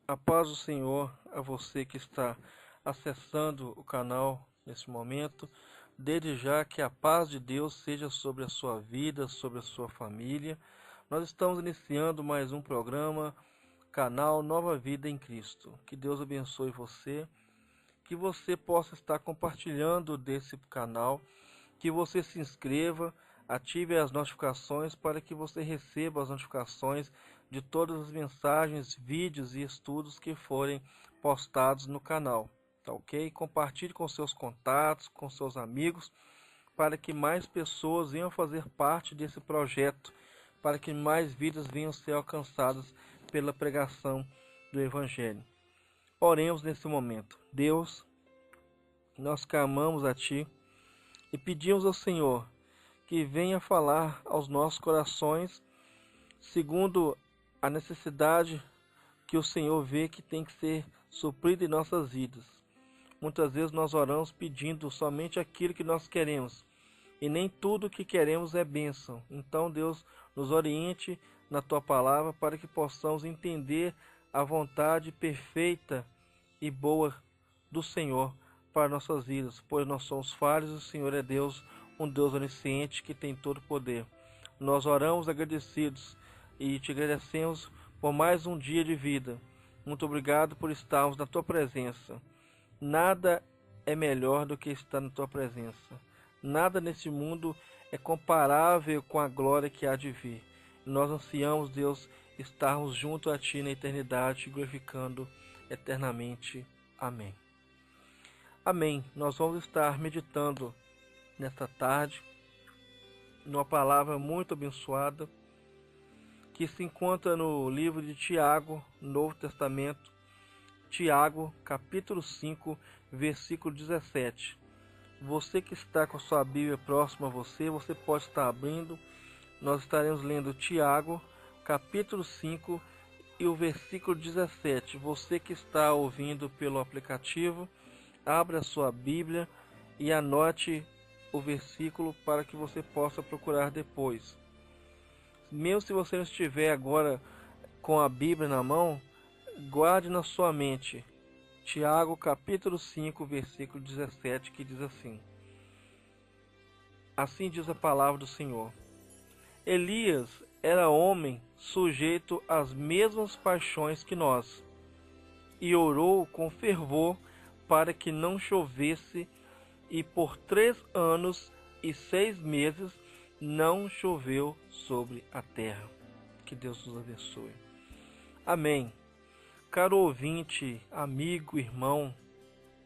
A paz do Senhor a você que está acessando o canal nesse momento. Desde já que a paz de Deus seja sobre a sua vida, sobre a sua família. Nós estamos iniciando mais um programa, canal Nova Vida em Cristo. Que Deus abençoe você, que você possa estar compartilhando desse canal, que você se inscreva, ative as notificações para que você receba as notificações de todas as mensagens, vídeos e estudos que forem postados no canal, tá ok? Compartilhe com seus contatos, com seus amigos, para que mais pessoas venham fazer parte desse projeto, para que mais vidas venham ser alcançadas pela pregação do Evangelho. Oremos nesse momento. Deus, nós clamamos a Ti e pedimos ao Senhor que venha falar aos nossos corações segundo a necessidade que o Senhor vê que tem que ser suprida em nossas vidas. Muitas vezes nós oramos pedindo somente aquilo que nós queremos, e nem tudo o que queremos é bênção. Então, Deus, nos oriente na Tua palavra para que possamos entender a vontade perfeita e boa do Senhor para nossas vidas, pois nós somos falhos e o Senhor é Deus, um Deus onisciente que tem todo o poder. Nós oramos agradecidos e te agradecemos por mais um dia de vida. Muito obrigado por estarmos na Tua presença. Nada é melhor do que estar na Tua presença. Nada nesse mundo é comparável com a glória que há de vir. Nós ansiamos, Deus, estarmos junto a Ti na eternidade, glorificando eternamente. Amém. Amém. Nós vamos estar meditando nesta tarde numa palavra muito abençoada que se encontra no livro de Tiago, Novo Testamento, Tiago, capítulo 5, versículo 17. Você que está com a sua Bíblia próxima a você, você pode estar abrindo. Nós estaremos lendo Tiago, capítulo 5 e o versículo 17. Você que está ouvindo pelo aplicativo, abra a sua Bíblia e anote o versículo para que você possa procurar depois. Mesmo se você não estiver agora com a Bíblia na mão, guarde na sua mente Tiago capítulo 5, versículo 17, que diz assim: Assim diz a palavra do Senhor. Elias era homem sujeito às mesmas paixões que nós, e orou com fervor para que não chovesse, e por 3 anos e 6 meses não choveu sobre a terra. Que Deus nos abençoe. Amém. Caro ouvinte, amigo, irmão,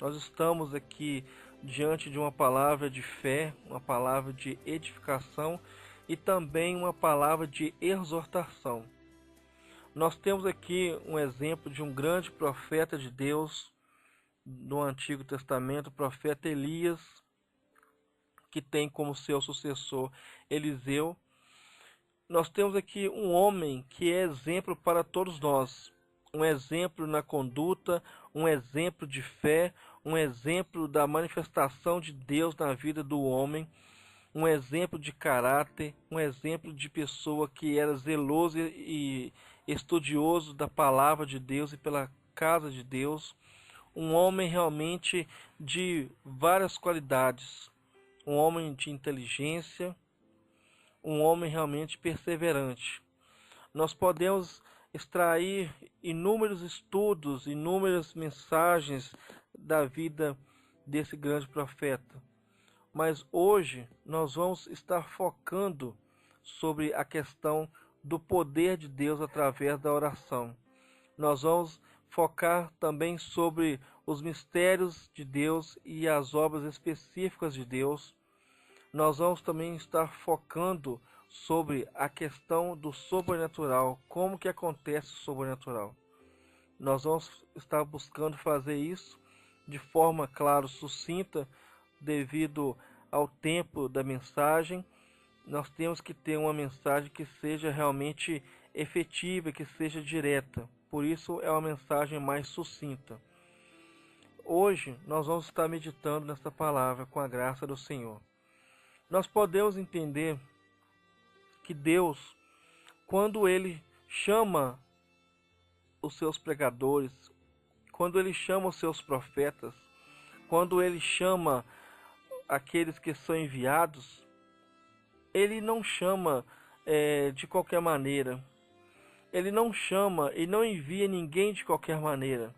nós estamos aqui diante de uma palavra de fé, uma palavra de edificação e também uma palavra de exortação. Nós temos aqui um exemplo de um grande profeta de Deus no Antigo Testamento, o profeta Elias, que tem como seu sucessor Eliseu. Nós temos aqui um homem que é exemplo para todos nós, um exemplo na conduta, um exemplo de fé, um exemplo da manifestação de Deus na vida do homem, um exemplo de caráter, um exemplo de pessoa que era zeloso e estudioso da palavra de Deus e pela casa de Deus, um homem realmente de várias qualidades, um homem de inteligência, um homem realmente perseverante. Nós podemos extrair inúmeros estudos, inúmeras mensagens da vida desse grande profeta. Mas hoje nós vamos estar focando sobre a questão do poder de Deus através da oração. Nós vamos focar também sobre os mistérios de Deus e as obras específicas de Deus. Nós vamos também estar focando sobre a questão do sobrenatural, como que acontece o sobrenatural. Nós vamos estar buscando fazer isso de forma, claro, sucinta, devido ao tempo da mensagem. Nós temos que ter uma mensagem que seja realmente efetiva, que seja direta. Por isso é uma mensagem mais sucinta. Hoje nós vamos estar meditando nesta palavra com a graça do Senhor. Nós podemos entender que Deus, quando Ele chama os seus pregadores, quando Ele chama os seus profetas, quando Ele chama aqueles que são enviados, Ele não chama de qualquer maneira. Ele não chama e não envia ninguém de qualquer maneira.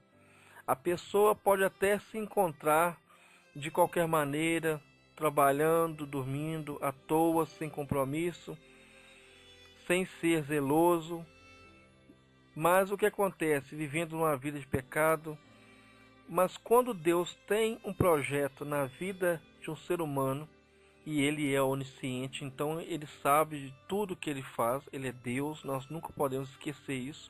A pessoa pode até se encontrar de qualquer maneira, trabalhando, dormindo, à toa, sem compromisso, sem ser zeloso. Mas o que acontece? Vivendo uma vida de pecado. Mas quando Deus tem um projeto na vida de um ser humano, e Ele é onisciente, então Ele sabe de tudo que Ele faz, Ele é Deus, nós nunca podemos esquecer isso.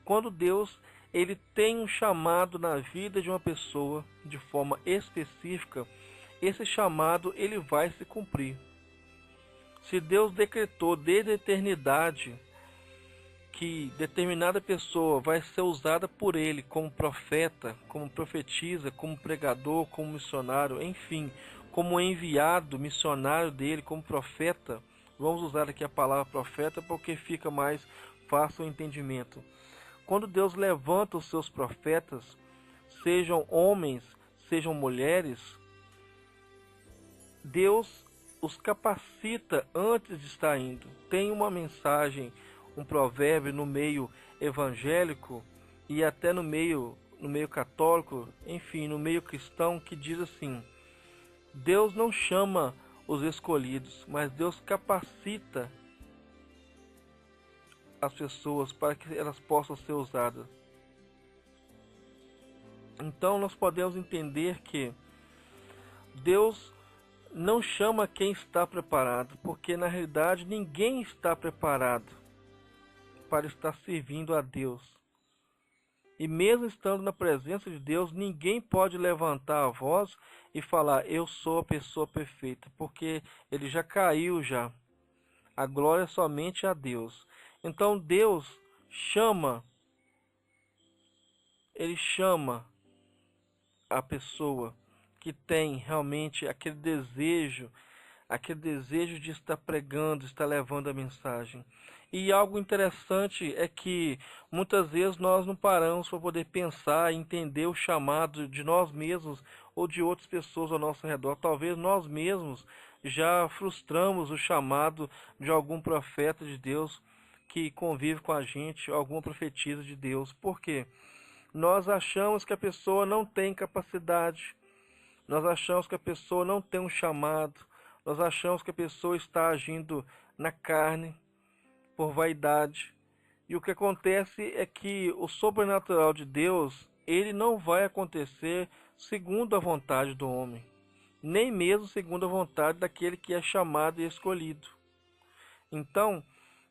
Quando Deus Ele tem um chamado na vida de uma pessoa de forma específica, esse chamado ele vai se cumprir. Se Deus decretou desde a eternidade que determinada pessoa vai ser usada por Ele como profeta, como profetisa, como pregador, como missionário, enfim, como enviado, missionário dele, como profeta, vamos usar aqui a palavra profeta porque fica mais fácil o entendimento. Quando Deus levanta os seus profetas, sejam homens, sejam mulheres, Deus os capacita antes de estar indo. Tem uma mensagem, um provérbio no meio evangélico e até no meio católico, enfim, no meio cristão, que diz assim: Deus não chama os escolhidos, mas Deus capacita as pessoas para que elas possam ser usadas. Então nós podemos entender que Deus não chama quem está preparado, porque na realidade ninguém está preparado para estar servindo a Deus. E mesmo estando na presença de Deus, ninguém pode levantar a voz e falar: eu sou a pessoa perfeita, porque ele já caiu já. A glória é somente a Deus. Então Deus chama, Ele chama a pessoa que tem realmente aquele desejo de estar pregando, estar levando a mensagem. E algo interessante é que muitas vezes nós não paramos para poder pensar e entender o chamado de nós mesmos ou de outras pessoas ao nosso redor. Talvez nós mesmos já frustramos o chamado de algum profeta de Deus que convive com a gente, alguma profetisa de Deus. Por quê? Nós achamos que a pessoa não tem capacidade, nós achamos que a pessoa não tem um chamado, nós achamos que a pessoa está agindo na carne, por vaidade. E o que acontece é que o sobrenatural de Deus, ele não vai acontecer segundo a vontade do homem, nem mesmo segundo a vontade daquele que é chamado e escolhido. Então,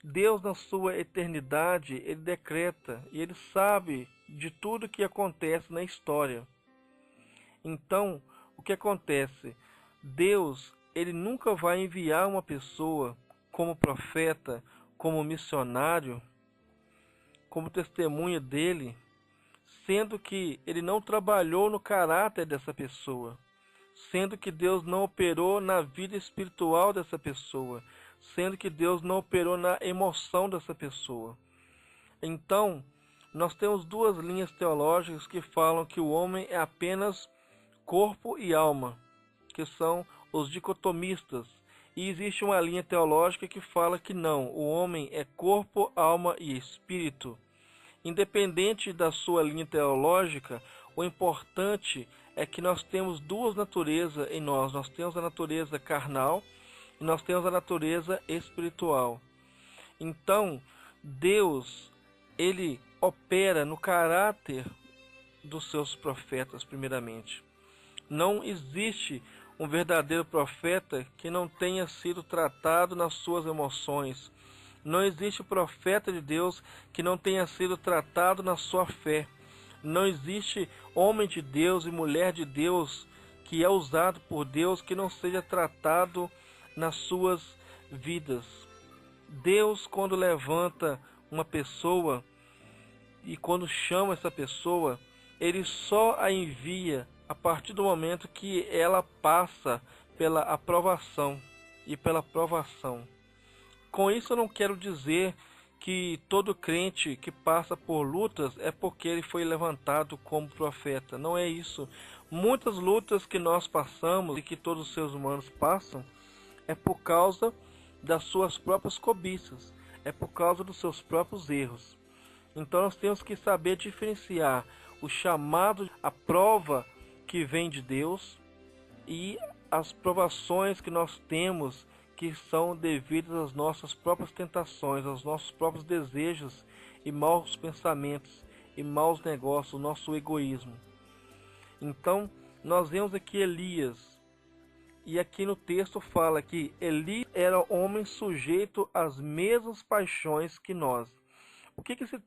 Deus, na sua eternidade, ele decreta e ele sabe de tudo que acontece na história. Então, o que acontece? Deus, ele nunca vai enviar uma pessoa como profeta, como missionário, como testemunha dele, sendo que ele não trabalhou no caráter dessa pessoa, sendo que Deus não operou na vida espiritual dessa pessoa, sendo que Deus não operou na emoção dessa pessoa. Então, nós temos duas linhas teológicas que falam que o homem é apenas corpo e alma, que são os dicotomistas. E existe uma linha teológica que fala que não, o homem é corpo, alma e espírito. Independente da sua linha teológica, o importante é que nós temos duas naturezas em nós. Nós temos a natureza carnal e nós temos a natureza espiritual. Então, Deus, ele opera no caráter dos seus profetas, primeiramente. Não existe um verdadeiro profeta que não tenha sido tratado nas suas emoções. Não existe profeta de Deus que não tenha sido tratado na sua fé. Não existe homem de Deus e mulher de Deus que é usado por Deus que não seja tratado nas suas vidas. Deus, quando levanta uma pessoa e quando chama essa pessoa, ele só a envia a partir do momento que ela passa pela aprovação e pela provação. Com isso eu não quero dizer que todo crente que passa por lutas é porque ele foi levantado como profeta. Não é isso. Muitas lutas que nós passamos e que todos os seres humanos passam é por causa das suas próprias cobiças, é por causa dos seus próprios erros. Então nós temos que saber diferenciar o chamado, a prova que vem de Deus e as provações que nós temos que são devidas às nossas próprias tentações, aos nossos próprios desejos e maus pensamentos e maus negócios, o nosso egoísmo. Então, nós vemos aqui Elias, e aqui no texto fala que Elias era homem sujeito às mesmas paixões que nós. O que esse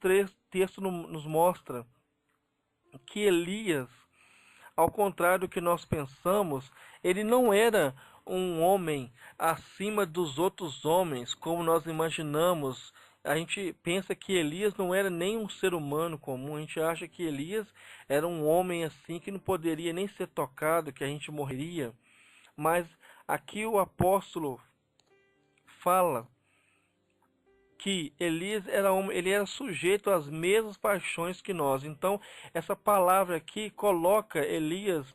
texto nos mostra? Que Elias, ao contrário do que nós pensamos, ele não era um homem acima dos outros homens, como nós imaginamos. A gente pensa que Elias não era nem um ser humano comum, a gente acha que Elias era um homem assim que não poderia nem ser tocado, que a gente morreria. Mas aqui o apóstolo fala que Elias era homem, ele era sujeito às mesmas paixões que nós. Então, essa palavra aqui coloca Elias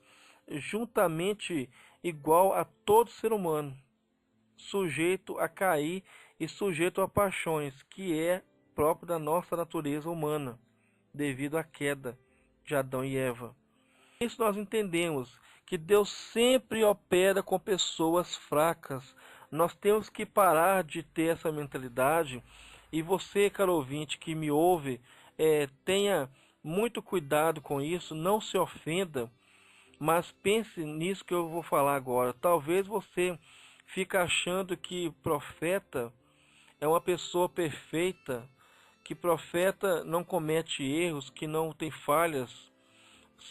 juntamente igual a todo ser humano, sujeito a cair e sujeito a paixões, que é próprio da nossa natureza humana, devido à queda de Adão e Eva. Isso nós entendemos que Deus sempre opera com pessoas fracas. Nós temos que parar de ter essa mentalidade. E você, caro ouvinte, que me ouve, tenha muito cuidado com isso, não se ofenda, mas pense nisso que eu vou falar agora. Talvez você fique achando que profeta é uma pessoa perfeita, que profeta não comete erros, que não tem falhas.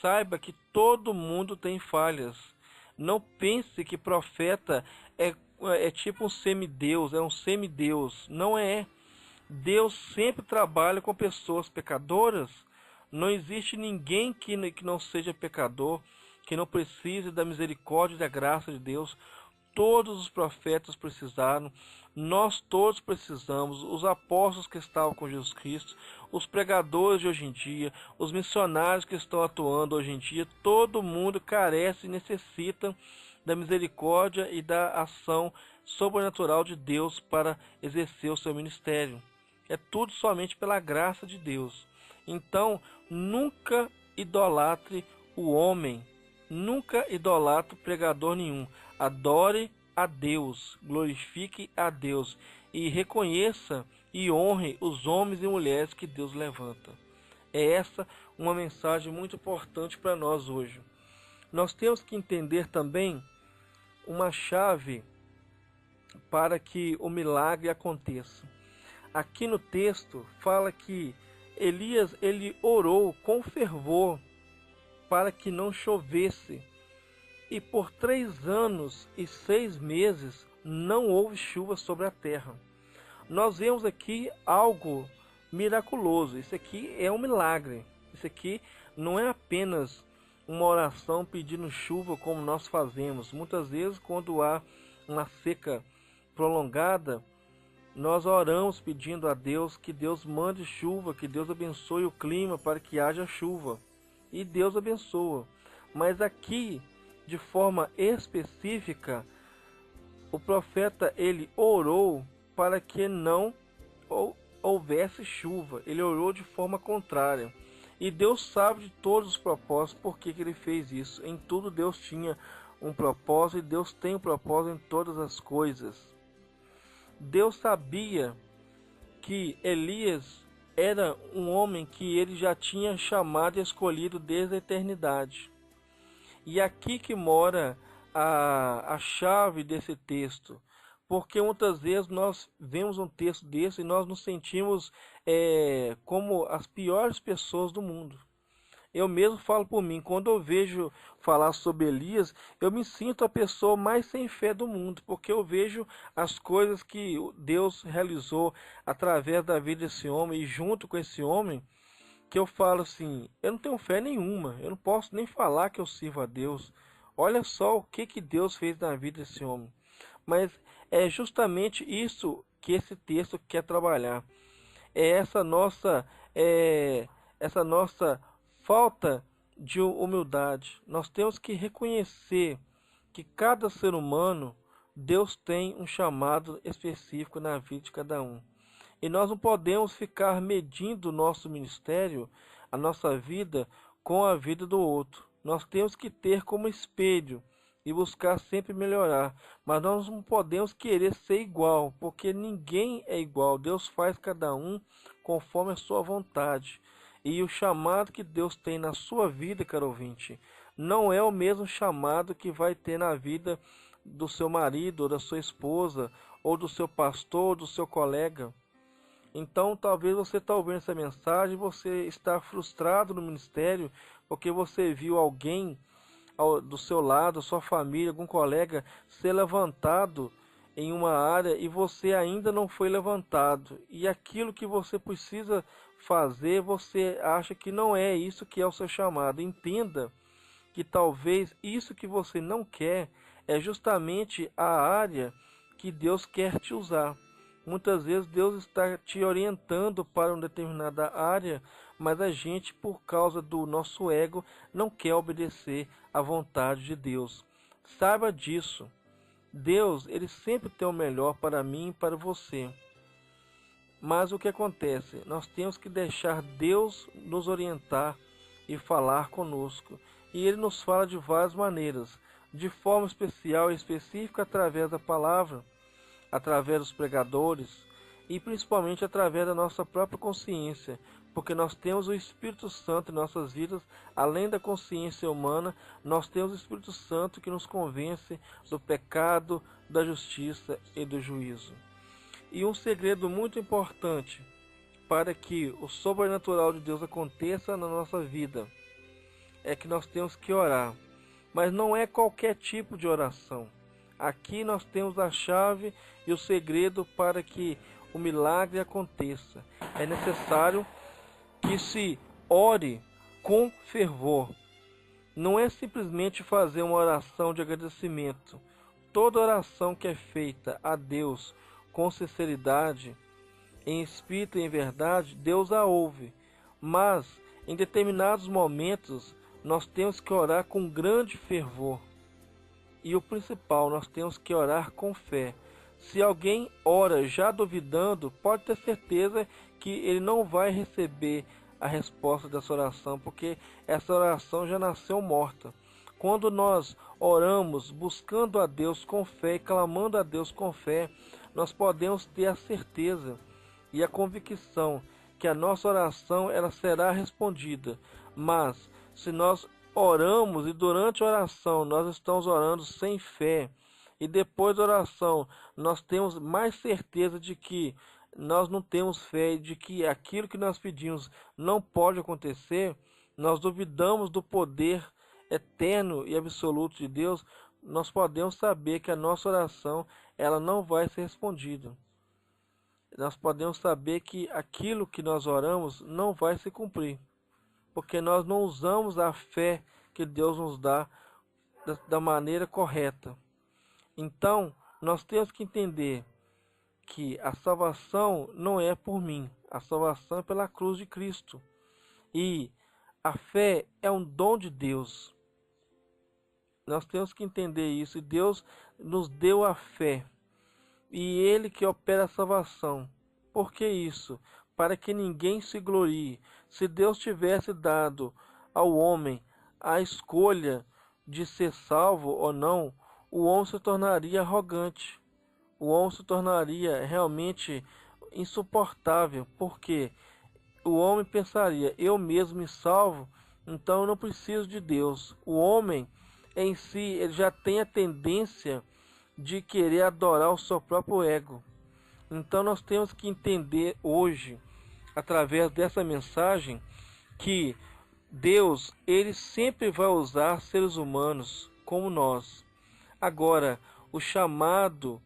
Saiba que todo mundo tem falhas. Não pense que profeta é tipo um semideus, é um semideus. Não é. Deus sempre trabalha com pessoas pecadoras. Não existe ninguém que não seja pecador, que não precise da misericórdia e da graça de Deus. Todos os profetas precisaram, nós todos precisamos, os apóstolos que estavam com Jesus Cristo, os pregadores de hoje em dia, os missionários que estão atuando hoje em dia, todo mundo carece e necessita da misericórdia e da ação sobrenatural de Deus para exercer o seu ministério. É tudo somente pela graça de Deus. Então, nunca idolatre o homem, nunca idolatre pregador nenhum. Adore a Deus, glorifique a Deus e reconheça e honre os homens e mulheres que Deus levanta. É essa uma mensagem muito importante para nós hoje. Nós temos que entender também uma chave para que o milagre aconteça. Aqui no texto fala que Elias ele orou com fervor para que não chovesse. E por 3 anos e 6 meses não houve chuva sobre a terra. Nós vemos aqui algo miraculoso. Isso aqui é um milagre. Isso aqui não é apenas uma oração pedindo chuva como nós fazemos. Muitas vezes quando há uma seca prolongada, nós oramos pedindo a Deus que Deus mande chuva, que Deus abençoe o clima para que haja chuva. E Deus abençoa. Mas aqui, de forma específica, o profeta ele orou para que não houvesse chuva. Ele orou de forma contrária. E Deus sabe de todos os propósitos, por que ele fez isso. Em tudo Deus tinha um propósito e Deus tem um propósito em todas as coisas. Deus sabia que Elias era um homem que ele já tinha chamado e escolhido desde a eternidade. E aqui que mora a chave desse texto, porque muitas vezes nós vemos um texto desse e nós nos sentimos como as piores pessoas do mundo. Eu mesmo falo por mim, quando eu vejo falar sobre Elias, eu me sinto a pessoa mais sem fé do mundo, porque eu vejo as coisas que Deus realizou através da vida desse homem e junto com esse homem, que eu falo assim, eu não tenho fé nenhuma, eu não posso nem falar que eu sirvo a Deus. Olha só o que Deus fez na vida desse homem. Mas é justamente isso que esse texto quer trabalhar. é essa nossa falta de humildade. Nós temos que reconhecer que cada ser humano, Deus tem um chamado específico na vida de cada um. E nós não podemos ficar medindo o nosso ministério, a nossa vida, com a vida do outro. Nós temos que ter como espelho e buscar sempre melhorar. Mas nós não podemos querer ser igual, porque ninguém é igual. Deus faz cada um conforme a sua vontade. E o chamado que Deus tem na sua vida, caro ouvinte, não é o mesmo chamado que vai ter na vida do seu marido, ou da sua esposa, ou do seu pastor, ou do seu colega. Então, talvez você está ouvindo essa mensagem, você está frustrado no ministério, porque você viu alguém do seu lado, sua família, algum colega, ser levantado em uma área e você ainda não foi levantado. E aquilo que você precisa fazer, você acha que não é isso que é o seu chamado. Entenda que talvez isso que você não quer é justamente a área que Deus quer te usar. Muitas vezes Deus está te orientando para uma determinada área, mas a gente, por causa do nosso ego, não quer obedecer à vontade de Deus. Saiba disso. Deus, ele sempre tem o melhor para mim e para você. Mas o que acontece? Nós temos que deixar Deus nos orientar e falar conosco. E ele nos fala de várias maneiras, de forma especial e específica através da palavra, através dos pregadores e principalmente através da nossa própria consciência, porque nós temos o Espírito Santo em nossas vidas, além da consciência humana, nós temos o Espírito Santo que nos convence do pecado, da justiça e do juízo. E um segredo muito importante para que o sobrenatural de Deus aconteça na nossa vida é que nós temos que orar, mas não é qualquer tipo de oração. Aqui nós temos a chave e o segredo para que o milagre aconteça. É necessário que se ore com fervor. Não é simplesmente fazer uma oração de agradecimento. Toda oração que é feita a Deus com sinceridade, em espírito e em verdade, Deus a ouve. Mas em determinados momentos nós temos que orar com grande fervor. E o principal, nós temos que orar com fé. Se alguém ora já duvidando, pode ter certeza que ele não vai receber a resposta dessa oração, porque essa oração já nasceu morta. Quando nós oramos buscando a Deus com fé e clamando a Deus com fé, nós podemos ter a certeza e a convicção que a nossa oração ela será respondida. Mas se nós oramos e durante a oração nós estamos orando sem fé, e depois da oração nós temos mais certeza de que nós não temos fé e de que aquilo que nós pedimos não pode acontecer, nós duvidamos do poder eterno e absoluto de Deus, nós podemos saber que a nossa oração ela não vai ser respondida. Nós podemos saber que aquilo que nós oramos não vai se cumprir, porque nós não usamos a fé que Deus nos dá da maneira correta. Então, nós temos que entender que a salvação não é por mim, a salvação é pela cruz de Cristo. E a fé é um dom de Deus. Nós temos que entender isso. E Deus nos deu a fé. E Ele que opera a salvação. Por que isso? Para que ninguém se glorie. Se Deus tivesse dado ao homem a escolha de ser salvo ou não, o homem se tornaria arrogante. O homem se tornaria realmente insuportável. Porque o homem pensaria, eu mesmo me salvo, então eu não preciso de Deus. O homem em si, ele já tem a tendência de querer adorar o seu próprio ego. Então nós temos que entender hoje, através dessa mensagem, que Deus, ele sempre vai usar seres humanos como nós. Agora, o chamado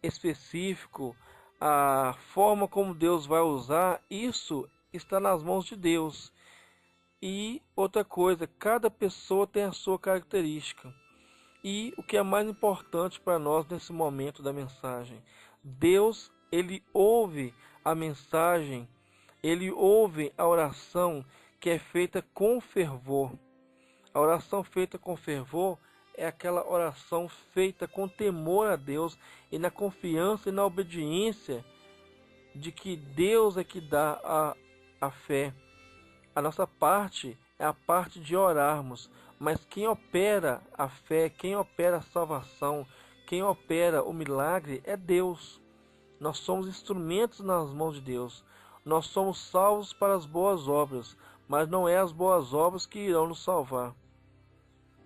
específico, a forma como Deus vai usar, isso está nas mãos de Deus. E outra coisa, cada pessoa tem a sua característica. E o que é mais importante para nós nesse momento da mensagem, Deus, ele ouve a mensagem, ele ouve a oração que é feita com fervor. A oração feita com fervor é aquela oração feita com temor a Deus e na confiança e na obediência de que Deus é que dá a fé. A nossa parte é a parte de orarmos, mas quem opera a fé, quem opera a salvação, quem opera o milagre é Deus. Nós somos instrumentos nas mãos de Deus. Nós somos salvos para as boas obras, mas não é as boas obras que irão nos salvar.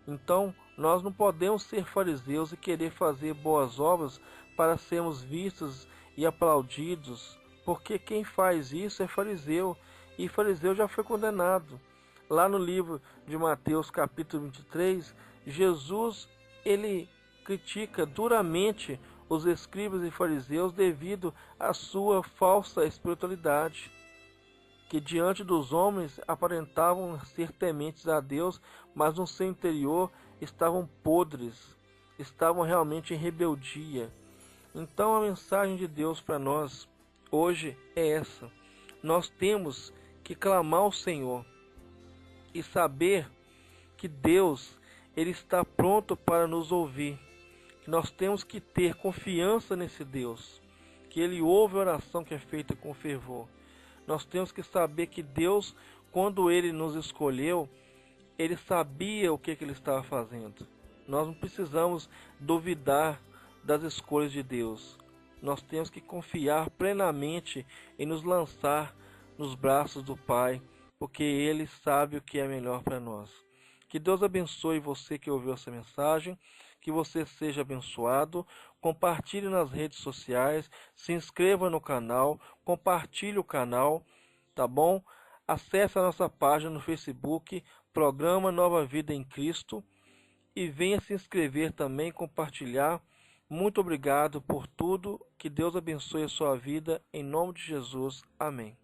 Então, nós não podemos ser fariseus e querer fazer boas obras para sermos vistos e aplaudidos, porque quem faz isso é fariseu, e fariseu já foi condenado. Lá no livro de Mateus, capítulo 23, Jesus ele critica duramente os escribas e fariseus devido à sua falsa espiritualidade, que diante dos homens aparentavam ser tementes a Deus, mas no seu interior estavam podres, estavam realmente em rebeldia. Então a mensagem de Deus para nós hoje é essa: nós temos que clamar ao Senhor e saber que Deus ele está pronto para nos ouvir. Nós temos que ter confiança nesse Deus, que ele ouve a oração que é feita com fervor. Nós temos que saber que Deus, quando ele nos escolheu, ele sabia o que ele estava fazendo. Nós não precisamos duvidar das escolhas de Deus. Nós temos que confiar plenamente e nos lançar nos braços do Pai, porque ele sabe o que é melhor para nós. Que Deus abençoe você que ouviu essa mensagem, que você seja abençoado. Compartilhe nas redes sociais, se inscreva no canal, compartilhe o canal, tá bom? Acesse a nossa página no Facebook, Programa Nova Vida em Cristo, e venha se inscrever também, compartilhar. Muito obrigado por tudo, que Deus abençoe a sua vida, em nome de Jesus, amém.